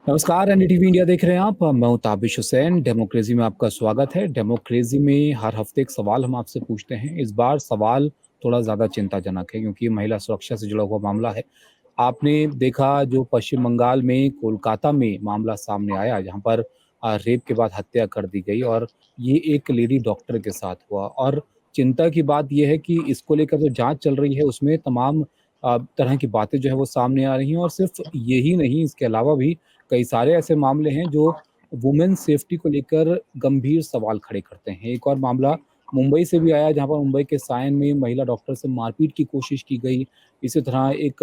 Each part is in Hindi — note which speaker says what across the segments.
Speaker 1: नमस्कार, एनडीटीवी इंडिया देख रहे हैं आप। मैं हूं ताबिश हुसैन। डेमोक्रेसी में आपका स्वागत है। डेमोक्रेसी में हर हफ्ते एक सवाल हम आपसे पूछते हैं। इस बार सवाल थोड़ा ज़्यादा चिंताजनक है क्योंकि महिला सुरक्षा से जुड़ा हुआ मामला है। आपने देखा जो पश्चिम बंगाल में कोलकाता में मामला सामने आया जहाँ पर रेप के बाद हत्या कर दी गई और ये एक लेडी डॉक्टर के साथ हुआ और चिंता की बात ये है कि इसको लेकर जो जाँच चल रही है उसमें तमाम तरह की बातें जो है वो सामने आ रही हैं और सिर्फ़ यही नहीं इसके अलावा भी कई सारे ऐसे मामले हैं जो वुमेन सेफ्टी को लेकर गंभीर सवाल खड़े करते हैं। एक और मामला मुंबई से भी आया जहाँ पर मुंबई के सायन में महिला डॉक्टर से मारपीट की कोशिश की गई। इसी तरह एक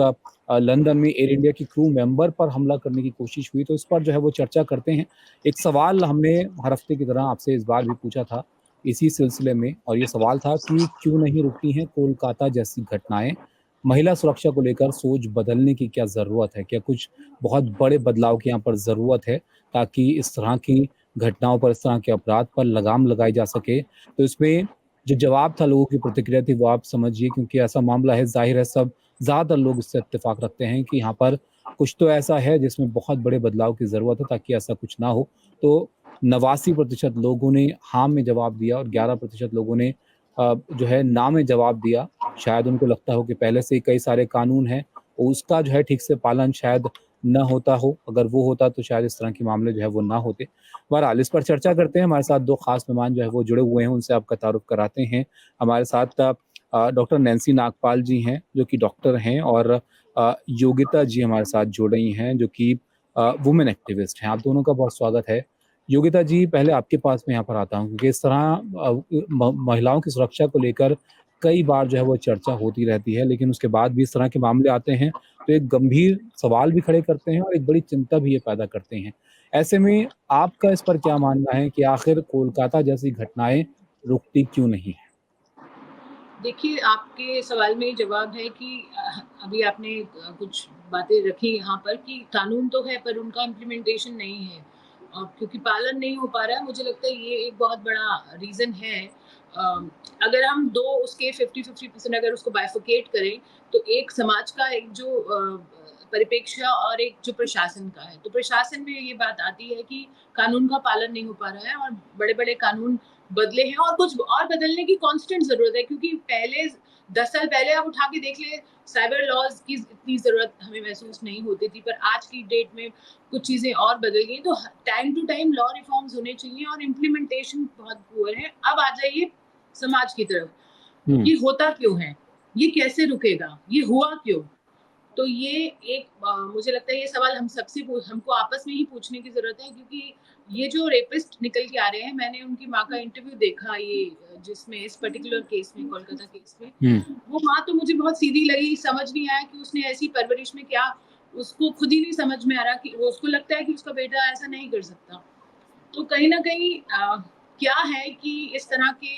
Speaker 1: लंदन में एयर इंडिया की क्रू मेंबर पर हमला करने की कोशिश हुई, तो इस पर जो है वो चर्चा करते हैं। एक सवाल हमने हर हफ्ते की तरह आपसे इस बार भी पूछा था इसी सिलसिले में और ये सवाल था कि क्यों नहीं रुकती हैं कोलकाता जैसी घटनाएँ? महिला सुरक्षा को लेकर सोच बदलने की क्या ज़रूरत है? क्या कुछ बहुत बड़े बदलाव की यहाँ पर ज़रूरत है ताकि इस तरह की घटनाओं पर, इस तरह के अपराध पर लगाम लगाई जा सके। तो इसमें जो जवाब था लोगों की प्रतिक्रिया थी वो आप समझिए क्योंकि ऐसा मामला है ज़ाहिर है सब ज़्यादातर लोग इससे इत्तेफ़ाक रखते हैं कि यहाँ पर कुछ तो ऐसा है जिसमें बहुत बड़े बदलाव की ज़रूरत है ताकि ऐसा कुछ ना हो। तो 89% लोगों ने हाँ में जवाब दिया और 11% लोगों ने जो है ना में जवाब दिया। शायद उनको लगता हो कि पहले से ही कई सारे कानून हैं, उसका जो है ठीक से पालन शायद ना होता हो, अगर वो होता तो शायद इस तरह के मामले जो है वो ना होते। बहरहाल इस पर चर्चा करते हैं, हमारे साथ 2 ख़ास मेहमान जो है वो जुड़े हुए हैं, उनसे आपका तारुफ़ कराते हैं। हमारे साथ डॉक्टर नैन्सी नागपाल जी हैं, जो कि डॉक्टर हैं और योगिता जी हमारे साथ जुड़ रही हैं, जो कि वुमेन एक्टिविस्ट हैं। आप दोनों का बहुत स्वागत है। योगिता जी, पहले आपके पास मैं यहाँ पर आता हूँ क्योंकि इस तरह महिलाओं की सुरक्षा को लेकर कई बार जो है वो चर्चा होती रहती है, लेकिन उसके बाद भी इस तरह के मामले आते हैं, तो एक गंभीर सवाल भी खड़े करते हैं और एक बड़ी चिंता भी ये पैदा करते हैं। ऐसे में आपका इस पर क्या मानना है कि आखिर कोलकाता जैसी घटनाएँ रुकती क्यों नहीं हैं?
Speaker 2: देखिए, आपके सवाल में जवाब है कि अभी आपने कुछ बातें रखी यहाँ पर कि कानून तो है पर उनका इम्प्लीमेंटेशन नहीं है और क्योंकि पालन नहीं हो पा रहा है, मुझे लगता है ये एक बहुत बड़ा रीज़न है। अगर हम 2 उसके 50-50% अगर उसको बाइफरकेट करें, तो एक समाज का एक जो परिप्रेक्ष्य और एक जो प्रशासन का है। तो प्रशासन में ये बात आती है कि कानून का पालन नहीं हो पा रहा है और बड़े-बड़े कानून बदले हैं और कुछ और बदलने की कांस्टेंट ज़रूरत है क्योंकि पहले 10 साल पहले आप उठा के देख लें, साइबर लॉज़ की इतनी ज़रूरत हमें महसूस नहीं होती थी, पर आज की डेट में कुछ चीज़ें और बदल गई हैं, तो time to time law reforms होने चाहिए और इम्प्लीमेंटेशन बहुत पुअर है। अब आ जाइए समाज की तरफ,
Speaker 1: हुँ।
Speaker 2: ये होता क्यों है? ये कैसे रुकेगा? ये हुआ क्यों? तो ये एक मुझे लगता है ये सवाल हम सबसे हमको आपस में ही पूछने की ज़रूरत है क्योंकि ये जो रेपिस्ट निकल के आ रहे हैं, मैंने उनकी माँ का इंटरव्यू देखा ये जिसमें इस पर्टिकुलर केस में, कोलकाता केस में,
Speaker 1: हुँ।
Speaker 2: वो माँ तो मुझे बहुत सीधी लगी, समझ नहीं आया कि उसने ऐसी परवरिश में क्या उसको खुद ही नहीं समझ में आ रहा कि वो उसको लगता है कि उसका बेटा ऐसा नहीं कर सकता। तो कहीं न कहीं क्या है कि इस तरह के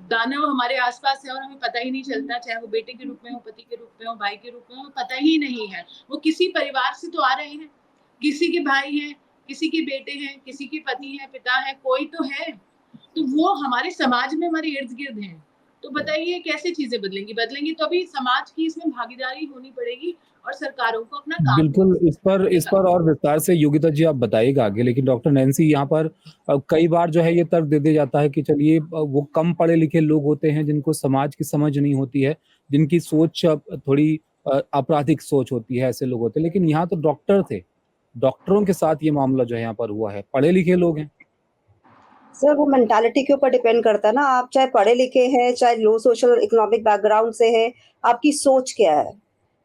Speaker 2: दानव हमारे आस-पास है और हमें पता ही नहीं चलता, चाहे वो बेटे के रूप में हो, पति के रूप में हो, भाई के रूप में हो, पता ही नहीं है। वो किसी परिवार से तो आ रहे हैं, किसी के भाई हैं, किसी के बेटे हैं, किसी के पति हैं, पिता हैं, कोई तो है। तो वो हमारे समाज में हमारे इर्द-गिर्द हैं। तो बताइए कैसे चीज़ें बदलेंगी? बदलेंगी तभी समाज की इसमें भागीदारी होनी पड़ेगी और सरकारों को अपना काम करना
Speaker 1: बिल्कुल, इस
Speaker 2: पड़ेगा।
Speaker 1: पर और विस्तार से योगिता जी आप बताइएगा आगे, लेकिन डॉक्टर नैन्सी यहाँ पर कई बार जो है ये तर्क दे दिया जाता है कि चलिए वो कम पढ़े-लिखे लोग होते हैं जिनको समाज की समझ नहीं होती है, जिनकी सोच थोड़ी आपराधिक सोच होती है, ऐसे लोग होते हैं। लेकिन यहाँ तो डॉक्टर थे, डॉक्टरों के साथ ये मामला जो है यहाँ पर हुआ है, पढ़े-लिखे लोग हैं।
Speaker 3: सर वो मेंटालिटी के ऊपर डिपेंड करता है ना, आप चाहे पढ़े-लिखे हैं, चाहे लो सोशल इकोनॉमिक बैकग्राउंड से हैं, आपकी सोच क्या है?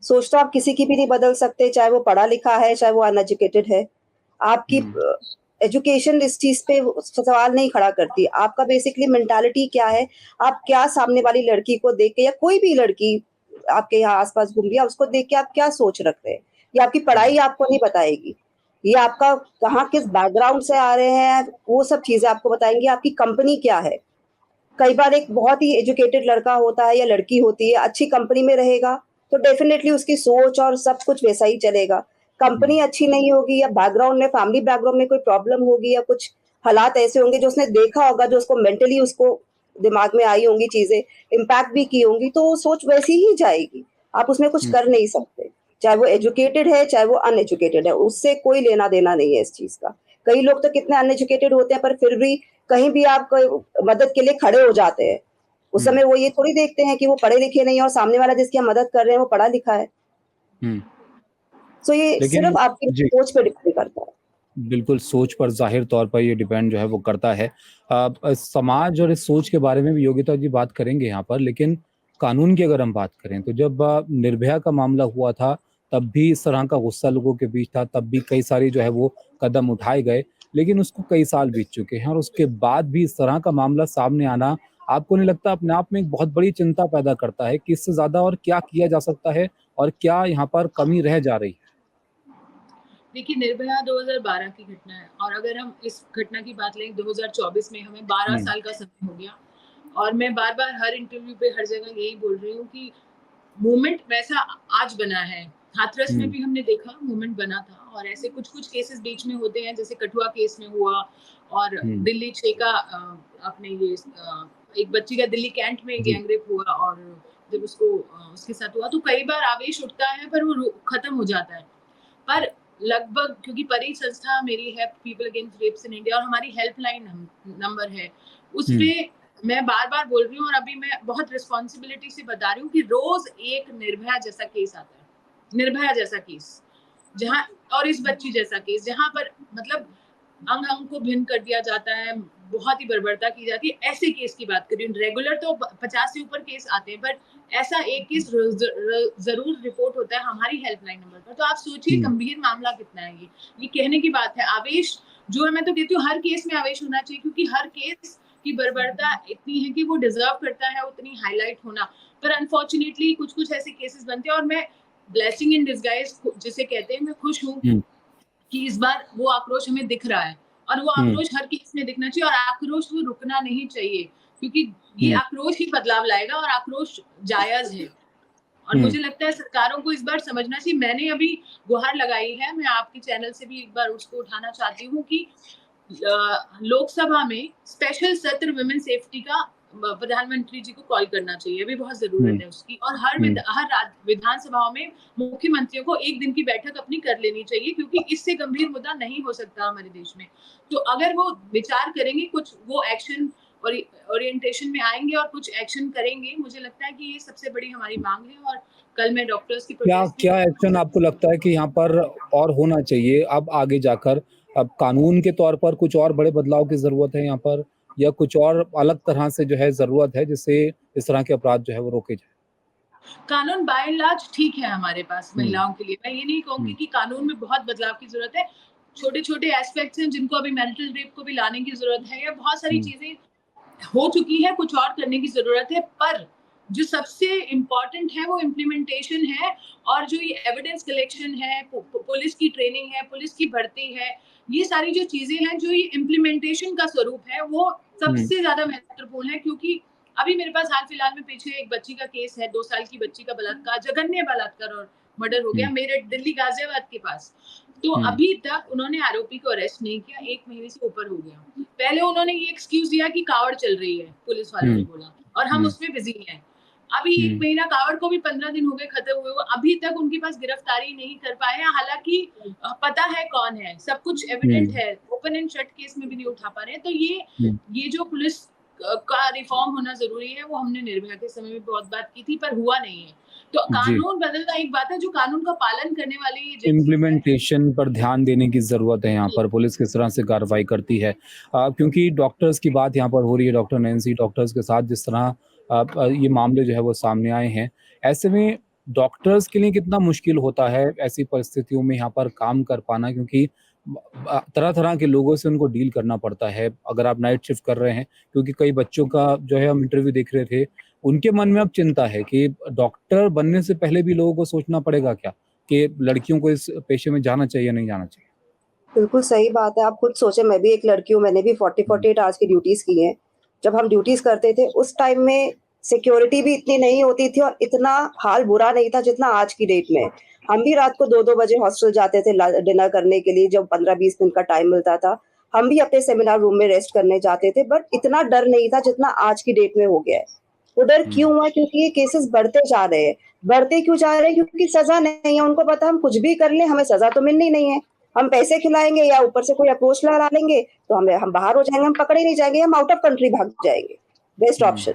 Speaker 3: सोच तो आप किसी की भी नहीं बदल सकते, चाहे वो पढ़ा-लिखा है, चाहे वो अनएजुकेटेड है। आपकी
Speaker 1: हुँ।
Speaker 3: एजुकेशन इस चीज़ पे सवाल नहीं खड़ा करती। आपका बेसिकली मेंटालिटी क्या है? आप क्या सामने वाली लड़की को देख के या कोई भी लड़की आपके यहाँ आस-पास घूम रही है, उसको देख के आप क्या सोच रखते हैं? ये आपकी
Speaker 1: हुँ।
Speaker 3: पढ़ाई आपको नहीं बताएगी। ये आपका कहाँ किस बैकग्राउंड से आ रहे हैं, वो सब चीज़ें आपको बताएँगी, आपकी कंपनी क्या है। कई बार एक बहुत ही एजुकेटेड लड़का होता है या लड़की होती है, अच्छी कंपनी में रहेगा, तो डेफ़िनेटली उसकी सोच और सब कुछ वैसा ही चलेगा।
Speaker 1: हुँ।
Speaker 3: कंपनी अच्छी नहीं होगी या बैकग्राउंड में फैमिली बैकग्राउंड में कोई प्रॉब्लम होगी या कुछ हालात ऐसे होंगे जो उसने देखा होगा, जो उसको मेंटली उसको दिमाग में आई होंगी चीज़ें, इम्पैक्ट भी की होंगी, तो वो सोच वैसी ही जाएगी। आप उसमें कुछ
Speaker 1: हुँ।
Speaker 3: कर नहीं सकते। चाहे वो एजुकेटेड है, चाहे वो अनएजुकेटेड है, उससे कोई लेना-देना नहीं है इस चीज़ का। कई लोग तो कितने अनएजुकेटेड होते हैं, पर फिर भी कहीं भी आप कोई मदद के लिए खड़े हो जाते हैं। उस
Speaker 1: हुँ,
Speaker 3: समय वो ये थोड़ी देखते हैं कि वो पढ़े-लिखे नहीं है और सामने वाला जिसकी हम मदद कर रहे हैं, वो पढ़ा-लिखा है।
Speaker 1: हुँ।
Speaker 3: सो ये
Speaker 1: लेकिन
Speaker 3: सिर्फ़ आपकी
Speaker 1: जी,
Speaker 3: सोच पे डिपेंड करता है।
Speaker 1: बिल्कुल सोच पर ज़ाहिर तौर पर ये डिपेंड जो है वो करता है। समाज और इस सोच के बारे में भी योगिता जी बात करेंगे यहाँ पर, लेकिन कानून की अगर हम बात करें तो जब निर्भया का मामला हुआ था, तब भी इस तरह का गुस्सा लोगों के बीच था, तब भी कई सारी जो है वो कदम उठाए गए, लेकिन उसको कई साल बीत चुके हैं और उसके बाद भी इस तरह का मामला सामने आना, आपको नहीं लगता अपने आप में एक बहुत बड़ी चिंता पैदा करता है कि इससे ज़्यादा और क्या किया जा सकता है और क्या यहाँ पर कमी रह जा रही है?
Speaker 2: देखिए, निर्भया 2012 की घटना है और अगर हम इस घटना की बात लें 2024 में हमें 12
Speaker 1: हुँ,
Speaker 2: साल का समय हो गया और मैं बार-बार हर इंटरव्यू पे हर जगह यही बोल रही हूँ कि मूवमेंट वैसा आज बना है। हाथरस में
Speaker 1: हुँ,
Speaker 2: भी हमने देखा मूवमेंट बना था और ऐसे कुछ-कुछ केसेस बीच में होते हैं जैसे कठुआ केस में हुआ और
Speaker 1: हुँ,
Speaker 2: दिल्ली 6 का आपने ये एक बच्ची का दिल्ली कैंट में
Speaker 1: जी,
Speaker 2: गैंगरेप हुआ और जब उसको उसके साथ हुआ तो कई बार आवेश उठता है पर वो खत्म हो जाता है। पर लगभग क्योंकि परी संस्था मेरी है people against rapes in India और हमारी हेल्पलाइन नंबर है। उस
Speaker 1: हुँ,
Speaker 2: पे मैं बार-बार बोल रही हूँ और अभी मैं बहुत रिस्पॉन्सिबिलिटी से बता रही हूँ कि रोज़ एक निर्भया जैसा केस आता है। निर्भया जैसा केस, जहाँ और इस बच्ची जैसा केस जहाँ पर मतलब अंग-अंग को भिन्न कर दिया जाता है, बहुत ही बर्बरता की जाती है, ऐसे केस की बात कर रही हूँ। रेगुलर तो 50 से ऊपर केस आते हैं, पर ऐसा एक केस ज़रूर रिपोर्ट होता है हमारी हेल्पलाइन नंबर पर। तो आप सोचिए
Speaker 1: हुँ।
Speaker 2: गंभीर मामला कितना है ये। ये कहने की बात है। आवेश जो है मैं तो कहती हूँ हर केस में आवेश होना चाहिए क्योंकि हर केस की बर्बरता इतनी है कि वो डिज़र्व करता है उतनी हाइलाइट होना। पर अनफॉर्च्यूनेटली कुछ-कुछ ऐसे केसेस बनते हैं और मैं ब्लेसिंग इन डिसगाइज़ जिसे कहते हैं, मैं खुश हूँ
Speaker 1: हुँ,
Speaker 2: कि इस बार वो आक्रोश हमें दिख रहा है और वो
Speaker 1: हुँ,
Speaker 2: आक्रोश हर केस में दिखना चाहिए और आक्रोश वो रुकना नहीं चाहिए क्योंकि ये
Speaker 1: हुँ,
Speaker 2: आक्रोश ही बदलाव लाएगा और आक्रोश जायज़ है। और
Speaker 1: हुँ।
Speaker 2: मुझे लगता है सरकारों को इस बार समझना चाहिए मैंने अभी गुहार लगाई है, मैं आपके चैनल से भी एक बार उसको उठाना चाहती हूँ कि लोकसभा में स्पेशल सत्र वुमेन सेफ्टी का प्रधानमंत्री जी को कॉल करना चाहिए, अभी बहुत ज़रूरत
Speaker 1: हुँ,
Speaker 2: है उसकी और
Speaker 1: हुँ।
Speaker 2: हर विधानसभाओं में मुख्यमंत्रियों को 1 दिन की बैठक अपनी कर लेनी चाहिए क्योंकि इससे गंभीर मुद्दा नहीं हो सकता हमारे देश में। तो अगर वो विचार करेंगे, कुछ वो एक्शन ओरिएंटेशन में आएँगे और कुछ एक्शन करेंगे, मुझे लगता है कि ये सबसे बड़ी हमारी माँग है और कल मैं डॉक्टर्स की
Speaker 1: क्या
Speaker 2: प्रोटेस्ट भी
Speaker 1: क्या एक्शन आपको लगता है कि यहाँ पर और होना चाहिए अब आगे जाकर? अब कानून के तौर पर कुछ और बड़े बदलाव की ज़रूरत है यहाँ पर या कुछ और अलग तरह से जो है ज़रूरत है जिससे इस तरह के अपराध जो है वो रोके जाएँ?
Speaker 2: कानून बाय एंड लार्ज ठीक है हमारे पास
Speaker 1: हुँ,
Speaker 2: महिलाओं के लिए। मैं ये नहीं कहूँगी
Speaker 1: हुँ,
Speaker 2: कि कानून में बहुत बदलाव की ज़रूरत है। छोटे-छोटे एस्पेक्ट्स हैं जिनको अभी मेंटल रेप को भी लाने की ज़रूरत है या बहुत सारी
Speaker 1: हुँ,
Speaker 2: चीज़ें हो चुकी है, कुछ और करने की ज़रूरत है, पर जो सबसे इम्पोर्टेंट है वो इम्प्लीमेंटेशन है और जो ये एविडेंस कलेक्शन है, पुलिस की ट्रेनिंग है, पुलिस की भर्ती है, ये सारी जो चीज़ें हैं, जो ये इम्प्लीमेंटेशन का स्वरूप है, वो
Speaker 1: हुँ,
Speaker 2: सबसे ज़्यादा महत्वपूर्ण है क्योंकि अभी मेरे पास हाल-फिलहाल में पीछे एक बच्ची का केस है, 2 साल की बच्ची का बलात्कार, जघन्य बलात्कार और मर्डर हो गया
Speaker 1: हुँ,
Speaker 2: मेरठ, दिल्ली, गाज़ियाबाद के पास। तो
Speaker 1: हुँ,
Speaker 2: अभी तक उन्होंने आरोपी को अरेस्ट नहीं किया, 1 महीने से ऊपर हो गया। पहले उन्होंने ये एक्सक्यूज़ दिया कि कावड़ चल रही है, पुलिस वालों ने
Speaker 1: हुँ,
Speaker 2: बोला और हम
Speaker 1: हुँ,
Speaker 2: उसमें बिज़ी हैं। अभी 1
Speaker 1: हुँ,
Speaker 2: महीना कावड़ को भी 15 दिन हो गए खत्म हुए हुए, अभी तक उनके पास गिरफ्तारी नहीं कर पाए हैं, हालाँकि पता है कौन है, सब कुछ एविडेंट
Speaker 1: हुँ,
Speaker 2: है, ओपन एंड शट केस में भी नहीं उठा पा रहे हैं। तो
Speaker 1: हुँ,
Speaker 2: ये जो पुलिस का रिफॉर्म होना ज़रूरी है, वो हमने निर्भया के समय में बहुत बात की थी, पर हुआ नहीं है। तो
Speaker 1: जी।
Speaker 2: कानून बदलना एक बात है, जो कानून का पालन करने वाली एजेंसीज़ हैं
Speaker 1: इम्प्लीमेंटेशन पर ध्यान देने की ज़रूरत है यहाँ
Speaker 2: जी,
Speaker 1: पर, पुलिस किस तरह से कार्रवाई करती है। क्योंकि डॉक्टर्स की बात यहाँ पर हो रही है, डॉक्टर नैन्सी डॉक्टर्स के साथ जिस तरह ये मामले जो है वो सामने आए हैं। ऐसे में डॉक्टर्स के लिए कितना मुश्किल होता है ऐसी परिस्थितियों में यहाँ पर काम कर पाना क्योंकि तरह-तरह के लोगों से उनको डील करना पड़ता है। अगर आप नाइट शिफ्ट कर रहे हैं क्योंकि कई बच्चों का जो है हम इंटरव्यू देख रहे थे, उनके मन में अब चिंता है कि डॉक्टर बनने से पहले भी लोगों को सोचना पड़ेगा क्या? कि लड़कियों को इस पेशे में जाना चाहिए या नहीं जाना चाहिए?
Speaker 3: बिल्कुल सही बात है, आप खुद सोचें मैं भी एक लड़की हूँ, मैंने भी
Speaker 1: हुँ,
Speaker 3: 40-48 आवर्स की ड्यूटीज़ की हैं। जब हम ड्यूटीज़ करते थे, उस टाइम में सिक्योरिटी भी इतनी नहीं होती थी और इतना हाल बुरा नहीं था जितना आज की डेट में है। हम भी रात को 2-2 बजे हॉस्टल जाते थे डिनर करने के लिए जब 15-20 मिनट का टाइम मिलता था। हम भी अपने सेमिनार रूम में रेस्ट करने जाते थे बट इतना डर नहीं था जितना आज की डेट में हो गया है। वो डर
Speaker 1: हुँ,
Speaker 3: क्यों हुआ? क्योंकि ये केसेज़ बढ़ते जा रहे हैं। बढ़ते क्यों जा रहे हैं? क्योंकि सज़ा नहीं है, उनको पता हम कुछ भी कर लें, हमें सज़ा तो मिलनी नहीं है। हम पैसे खिलाएँगे या ऊपर से कोई अप्रोच लगा लेंगे, तो हम बाहर हो जाएँगे, हम पकड़े नहीं जाएँगे, हम आउट ऑफ कंट्री भाग जाएँगे। बेस्ट
Speaker 1: हुँ,
Speaker 3: ऑप्शन,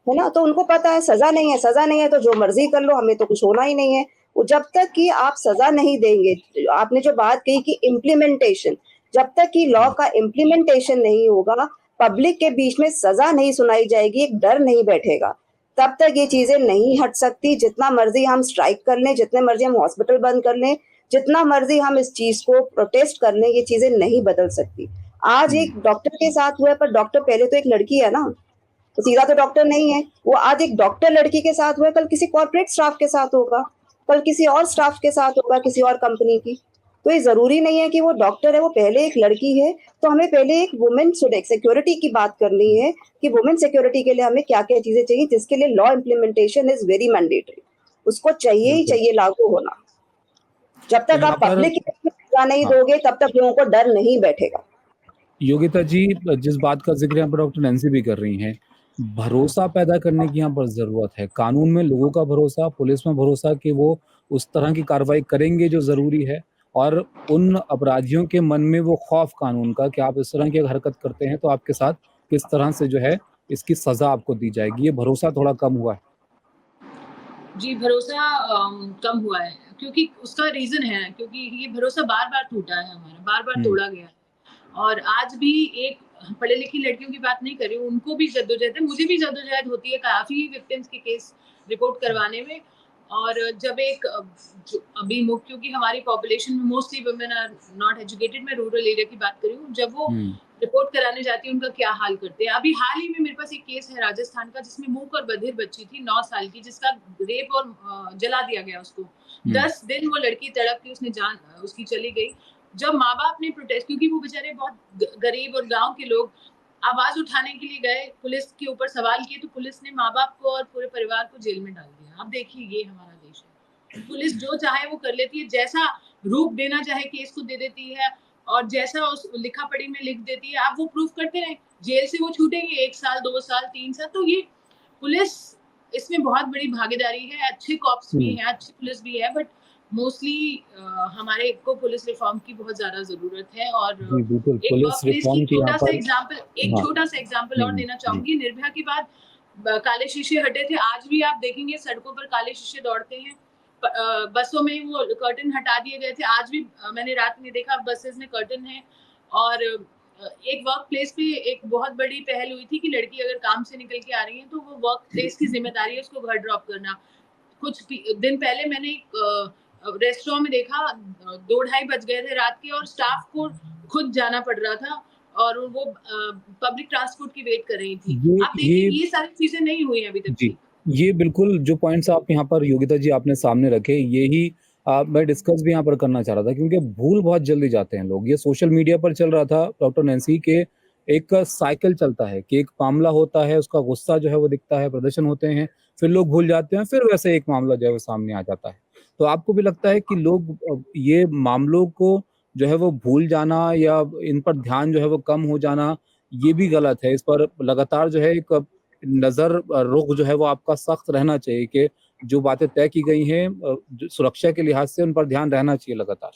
Speaker 3: है ना? तो उनको पता है सज़ा नहीं है तो जो मर्ज़ी कर लो, हमें तो कुछ होना ही नहीं है। वो जब तक कि आप सज़ा नहीं देंगे, आपने जो बात कही कि इम्प्लीमेंटेशन, जब तक कि लॉ
Speaker 1: हुँ,
Speaker 3: का इम्प्लीमेंटेशन नहीं होगा, पब्लिक के बीच में सज़ा नहीं सुनाई जाएगी, एक डर नहीं बैठेगा, तब तक ये चीज़ें नहीं हट सकती। जितना मर्ज़ी हम स्ट्राइक कर लें, जितने मर्ज़ी हम हॉस्पिटल बंद कर लें, जितना मर्ज़ी हम इस चीज़ को प्रोटेस्ट कर लें, ये चीज़ें नहीं बदल सकती। आज
Speaker 1: हुँ,
Speaker 3: एक डॉक्टर के साथ हुआ है, पर डॉक्टर पहले तो एक लड़की है ना, तो सीधा तो डॉक्टर नहीं है। वो आज एक डॉक्टर लड़की के साथ हुआ है, कल किसी कॉर्पोरेट स्टाफ के साथ होगा, कल किसी और स्टाफ के साथ होगा, किसी और कंपनी की। तो ये ज़रूरी नहीं है कि वो डॉक्टर है, वो पहले एक लड़की है, तो हमें पहले एक वुमेन सिक्योरिटी की बात करनी है कि वुमेन सिक्योरिटी के लिए हमें क्या-क्या चीज़ें चाहिए, जिसके लिए law implementation is very mandatory. उसको चाहिए ही
Speaker 1: बिल्कुल।
Speaker 3: चाहिए लागू होना। जब
Speaker 1: तो
Speaker 3: तक
Speaker 1: यहाँ
Speaker 3: आप
Speaker 1: पर
Speaker 3: पब्लिक के बीच में सज़ा नहीं
Speaker 1: हाँ,
Speaker 3: दोगे, तब तक लोगों को डर नहीं बैठेगा।
Speaker 1: योगिता जी जिस बात का ज़िक्र यहाँ पर डॉक्टर नैंसी भी कर रही हैं, भरोसा पैदा करने की यहाँ पर ज़रूरत है। कानून में लोगों का भरोसा, पुलिस में भरोसा कि वो उस तरह की कार्रवाई करेंगे जो ज़रूरी है और उन अपराधियों के मन में वो खौफ कानून का कि आप इस तरह की अगर हरकत करते हैं तो आपके साथ किस तरह से जो है इसकी सज़ा आपको दी जाएगी। ये भरोसा थोड़ा कम हुआ है।
Speaker 2: जी, भरोसा कम हुआ है क्योंकि उसका रीज़न है क्योंकि ये भरोसा बार-बार टूटा है हमारा, बार-बार
Speaker 1: हुँ,
Speaker 2: तोड़ा गया है। और आज भी एक पढ़ी-लिखी लड़कियों की बात नहीं कर रही हूँ, उनको भी जद्दोजहद है, मुझे भी जद्दोजहद होती है काफ़ी विक्टिम्स के केस रिपोर्ट करवाने में। और जब एक जो अभी क्योंकि हमारी पॉपुलेशन में mostly women are not educated, मैं रूरल एरिया की बात कर रही हूँ, जब वो
Speaker 1: हुँ,
Speaker 2: रिपोर्ट कराने जाती है, उनका क्या हाल करते हैं। अभी हाल ही में मेरे पास एक केस है राजस्थान का जिसमें मूक और बधिर बच्ची थी 9 साल की जिसका रेप और जला दिया गया उसको।
Speaker 1: हुँ,
Speaker 2: 10 दिन वो लड़की तड़प के उसने जान उसकी चली गई। जब माँ-बाप ने प्रोटेस्ट क्योंकि वो बेचारे बहुत गरीब और गाँव के लोग आवाज़ उठाने के लिए गए, पुलिस के ऊपर सवाल किए तो पुलिस ने माँ-बाप को और पूरे परिवार को जेल में डाल दिया। अब देखिए ये हमारा देश है। पुलिस जो चाहे वो कर लेती है, जैसा रूप देना चाहे केस को दे देती है और जैसा उस लिखा-पढ़ी में लिख देती है, आप वो प्रूफ करते रहें। जेल से वो छूटेंगे 1 साल, 2 साल, 3 साल, तो ये पुलिस इसमें बहुत बड़ी भागीदारी है, अच्छे कॉप्स भी
Speaker 1: हुँ।
Speaker 2: हैं, अच्छी पुलिस भी है बट मोस्टली हमारे को पुलिस रिफ़ॉर्म की बहुत ज़्यादा ज़रूरत है और
Speaker 1: जी, बिल्कुल,
Speaker 2: एक
Speaker 1: पुलिस
Speaker 2: वर्क प्लेस की
Speaker 1: रिफ़ॉर्म की यहाँ पर
Speaker 2: एक
Speaker 1: हाँ,
Speaker 2: छोटा-सा एग्ज़ाम्पल और
Speaker 1: हुँ,
Speaker 2: देना
Speaker 1: जी,
Speaker 2: चाहूँगी। निर्भया के बाद काले शीशे हटे थे, आज भी आप देखेंगे सड़कों पर काले शीशे दौड़ते हैं। बसों में वो कर्टन हटा दिए गए थे, आज भी मैंने रात में देखा बसेज़ में कर्टन है और एक वर्क प्लेस पे एक बहुत बड़ी पहल हुई थी कि लड़की अगर काम से निकल के आ रही है, तो वो वर्क प्लेस की ज़िम्मेदारी है उसको घर ड्रॉप करना। कुछ दिन पहले मैंने एक रेस्टोरेंट में देखा 2 ढाई बज गए थे रात के और स्टाफ को खुद जाना पड़ रहा था और वो पब्लिक ट्रांसपोर्ट की वेट कर रही थी। आप देखिए
Speaker 1: ये
Speaker 2: ये सारी चीज़ें नहीं हुई हैं अभी तक
Speaker 1: जी,
Speaker 2: ठीक।
Speaker 1: ये बिल्कुल जो पॉइंट्स आप यहाँ पर योगिता जी आपने सामने रखे, यही मैं डिस्कस भी यहाँ पर करना चाह रहा था क्योंकि भूल बहुत जल्दी जाते हैं लोग। ये सोशल मीडिया पर चल रहा था डॉक्टर नैंसी के एक साइकिल चलता है कि एक मामला होता है, उसका गुस्सा जो है वो दिखता है, प्रदर्शन होते हैं, फिर लोग भूल जाते हैं, फिर वैसे एक मामला जो है वो सामने आ जाता है। तो आपको भी लगता है कि लोग ये मामलों को जो है वो भूल जाना या इन पर ध्यान जो है वो कम हो जाना, ये भी गलत है। इस पर लगातार जो है एक नज़र रुख जो है वो आपका सख्त रहना चाहिए कि जो बातें तय की गई हैं जो सुरक्षा के लिहाज से उन पर ध्यान रहना चाहिए लगातार।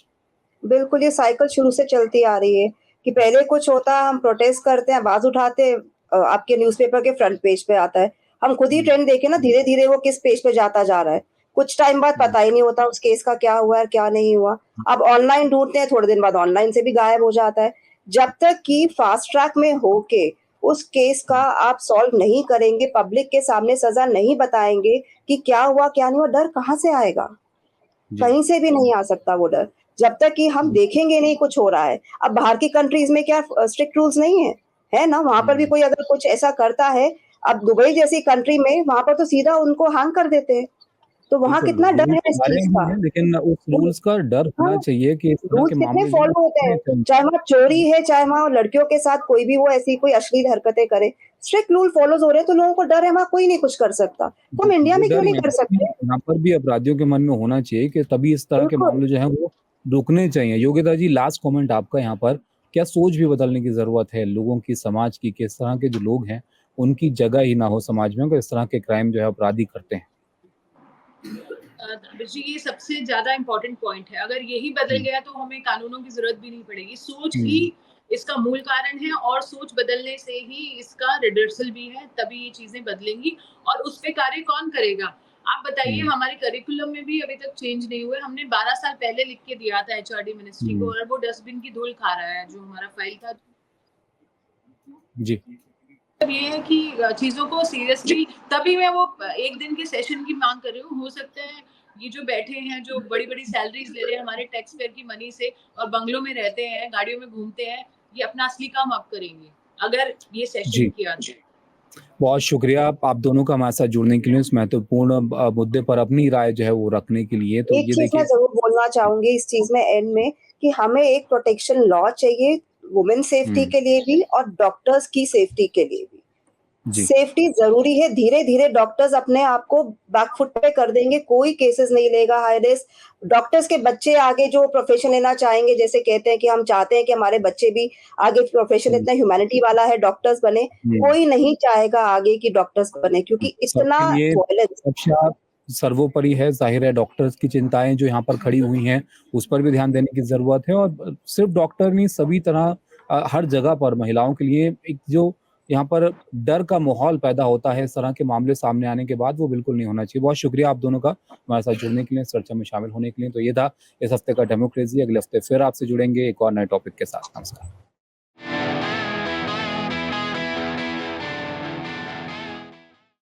Speaker 3: बिल्कुल, ये साइकिल शुरू से चलती आ रही है कि पहले कुछ होता है, हम प्रोटेस्ट करते हैं, आवाज़ उठाते आपके न्यूज़पेपर के फ्रंट पेज पे आता है। हम खुद ही
Speaker 1: हुँ,
Speaker 3: ट्रेंड देखें ना, धीरे-धीरे वो किस पेज पे जाता जा रहा है। कुछ टाइम बाद
Speaker 1: हुँ,
Speaker 3: पता ही नहीं होता उस केस का क्या हुआ है, क्या नहीं हुआ। अब ऑनलाइन ढूँढते हैं, थोड़े दिन बाद ऑनलाइन से भी गायब हो जाता है। जब तक कि फास्ट ट्रैक में होके उस केस का
Speaker 1: हुँ,
Speaker 3: आप सॉल्व नहीं करेंगे, पब्लिक के सामने सज़ा नहीं बताएँगे कि क्या हुआ, क्या नहीं हुआ, डर कहाँ से आएगा?
Speaker 1: जी,
Speaker 3: कहीं से भी नहीं आ सकता वो डर, जब तक कि हम
Speaker 1: हुँ,
Speaker 3: देखेंगे नहीं कुछ हो रहा है। अब बाहर की कंट्रीज़ में क्या स्ट्रिक्ट रूल्स नहीं है, है ना? वहाँ पर भी
Speaker 1: हुँ।
Speaker 3: कोई अगर कुछ ऐसा करता है, अब दुबई जैसी कंट्री में वहाँ पर तो सीधा उनको हैंग कर देते हैं, तो वहाँ
Speaker 1: बिल्कुल,
Speaker 3: कितना डर
Speaker 1: रूल्स
Speaker 3: है इस
Speaker 1: हमारे
Speaker 3: चीज़
Speaker 1: यहाँ भी
Speaker 3: का।
Speaker 1: हैं लेकिन उस
Speaker 3: वो
Speaker 1: रूल्स का डर होना
Speaker 3: हाँ।
Speaker 1: चाहिए कि इस तरह के
Speaker 3: रूल्स कितने
Speaker 1: मामले जो हैं
Speaker 3: फॉलो होते
Speaker 1: होने
Speaker 3: हैं,
Speaker 1: चाहिए।
Speaker 3: चाहे वहाँ चोरी है, चाहे वहाँ लड़कियों के साथ कोई भी वो ऐसी कोई अश्लील हरकतें करे, स्ट्रिक्ट रूल फॉलोज़ हो रहे हैं तो लोगों को डर है वहाँ कोई नहीं कुछ कर सकता। तो
Speaker 1: जी,
Speaker 3: हम इंडिया
Speaker 1: ये
Speaker 3: में क्यों
Speaker 1: डर
Speaker 3: नहीं कर सकते?
Speaker 1: यहाँ पर भी अपराधियों के मन में होना चाहिए कि तभी इस तरह के
Speaker 3: बिल्कुल।
Speaker 1: मामले जो हैं वो रुकने चाहिए। योगिता जी लास्ट कमेंट आपका यहाँ पर, क्या सोच भी बदलने की ज़रूरत है लोगों की, समाज की कि इस तरह के जो लोग हैं, उनकी जगह ही ना हो समाज में अगर इस तरह के क्राइम जो है अपराधी करते हैं?
Speaker 2: जी, ये सबसे ज़्यादा इम्पोर्टेंट पॉइंट है। अगर यही बदल
Speaker 1: हुँ,
Speaker 2: गया तो हमें कानूनों की ज़रूरत भी नहीं पड़ेगी। सोच ही
Speaker 1: हुँ,
Speaker 2: इसका मूल कारण है और सोच बदलने से ही इसका रिवर्सल भी है, तभी ये चीज़ें बदलेंगी और उस पे कार्य कौन करेगा? आप बताइए
Speaker 1: हुँ,
Speaker 2: हमारे करिकुलम में भी अभी तक चेंज नहीं हुआ है। हमने 12 साल पहले लिख के दिया था एचआरडी मिनिस्ट्री को
Speaker 1: हुँ,
Speaker 2: और वो डस्टबिन की धूल खा रहा है, जो हमारा फाइल था।
Speaker 1: जी,
Speaker 2: मतलब ये है कि चीज़ों को सीरियसली तभी मैं वो 1 दिन के सेशन की माँग कर रही हूँ। हो सकता है ये जो बैठे हैं, जो बड़ी-बड़ी सैलरीज़ ले रहे हैं हमारे टैक्स पेयर की मनी से और बंगलों में रहते हैं, गाड़ियों में घूमते हैं, ये अपना असली काम अब करेंगे, अगर ये सेशन
Speaker 1: जी।
Speaker 2: किया तो।
Speaker 1: बहुत शुक्रिया आप दोनों का हमारे साथ जुड़ने के लिए, इस महत्वपूर्ण मुद्दे पर अपनी राय जो है वो रखने के लिए। तो
Speaker 3: एक
Speaker 1: ये
Speaker 3: चीज़ मैं
Speaker 1: देखिए
Speaker 3: ज़रूर बोलना चाहूँगी इस चीज़ में एंड में कि हमें एक प्रोटेक्शन लॉ चाहिए, वुमेन सेफ्टी
Speaker 1: हुँ,
Speaker 3: के लिए भी और डॉक्टर्स की सेफ्टी के लिए भी।
Speaker 1: जी,
Speaker 3: सेफ्टी ज़रूरी है, धीरे-धीरे डॉक्टर्स अपने आप को बैक फुट पे कर देंगे, कोई केसेज़ नहीं लेगा हाई रिस्क। डॉक्टर्स के बच्चे आगे जो प्रोफ़ेशन लेना चाहेंगे, जैसे कहते हैं कि हम चाहते हैं कि हमारे बच्चे भी आगे प्रोफ़ेशन
Speaker 1: हुँ,
Speaker 3: इतना ह्यूमैनिटी वाला है, डॉक्टर्स बने।
Speaker 1: हुँ,
Speaker 3: कोई नहीं चाहेगा आगे कि डॉक्टर्स बने क्योंकि इतना
Speaker 1: सबके लिए
Speaker 3: वायलेंस
Speaker 1: सुरक्षा सर्वोपरि है, ज़ाहिर है डॉक्टर्स की चिंताएँ जो यहाँ पर खड़ी हुई हैं, उस पर भी ध्यान देने की ज़रूरत है और सिर्फ़ डॉक्टर नहीं सभी तरह हर जगह पर महिलाओं के लिए एक जो यहाँ पर डर का माहौल पैदा होता है, इस तरह के मामले सामने आने के बाद वो बिल्कुल नहीं होना चाहिए। बहुत शुक्रिया आप दोनों का हमारे साथ जुड़ने के लिए, इस चर्चा में शामिल होने के लिए। तो ये था इस हफ्ते का डेमोक्रेसी, अगले हफ्ते फिर आपसे जुड़ेंगे एक और नए टॉपिक के साथ। नमस्कार।